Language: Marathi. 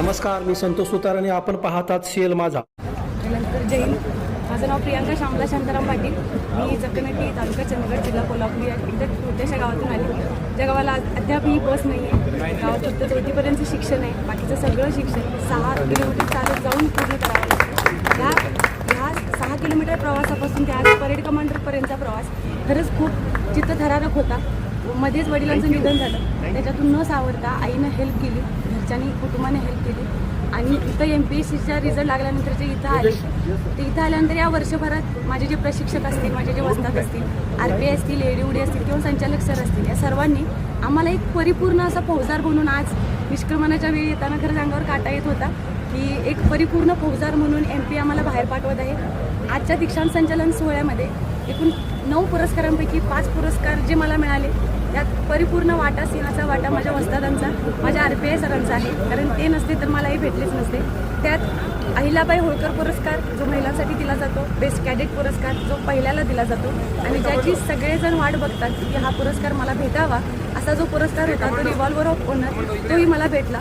नमस्कार, मी संतोष सुतार आणि आपण पाहतात शेल माझा. नंतर जय हिंद. माझं नाव प्रियांका श्यामला शांताराम पाटील. मी जकनटी तालुका चंदगड जिल्हा कोल्हापूर या एकदम छोट्याशा गावातून आली. ज्या गावाला अद्याप ही बस नाही आहे. गावात फक्त 4थीपर्यंतचं शिक्षण आहे. बाकीचं सगळं शिक्षण 6 किलोमीटर चालत जाऊन पूर्ण करावं लागतं. ह्या 6 किलोमीटर प्रवासापासून ते आज परेड कमांडरपर्यंतचा प्रवास खरंच खूप चित्तथरारक होता. मध्येच वडिलांचं निधन झालं. त्याच्यातून न सावरता आईनं हेल्प केली, घरच्यांनी कुटुंबाने हेल्प केली आणि इथं MPSCचा रिझल्ट लागल्यानंतर जे इथं आले ते इथं आल्यानंतर या वर्षभरात माझे जे प्रशिक्षक असतील, माझे जे वस्ताद असतील, RPI असतील, ADOD असतील किंवा संचालक सर असतील, या सर्वांनी आम्हाला एक परिपूर्ण असा फौजदार बनून आज निष्क्रमणाच्या वेळी येताना खरंच अंगावर काटा येत होता की एक परिपूर्ण फौजदार म्हणून MP आम्हाला बाहेर पाठवत आहे. आजच्या दीक्षांत संचलन सोहळ्यामध्ये एकूण 9 पुरस्कारांपैकी 5 पुरस्कार जे मला मिळाले त्यात परिपूर्ण वाटा, सिंहाचा वाटा माझ्या वस्तादांचा, माझ्या RPI सरांचा आहे. कारण ते नसते तर मलाही भेटलेच नसते. त्यात अहिल्याबाई होळकर पुरस्कार जो महिलांसाठी दिला जातो, बेस्ट कॅडेट पुरस्कार जो पहिल्याला दिला जातो आणि ज्याची सगळेजण वाट बघतात की हा पुरस्कार मला भेटावा, असा जो पुरस्कार होता तो रिव्हॉल्वर ऑफ ऑनर तोही मला भेटला.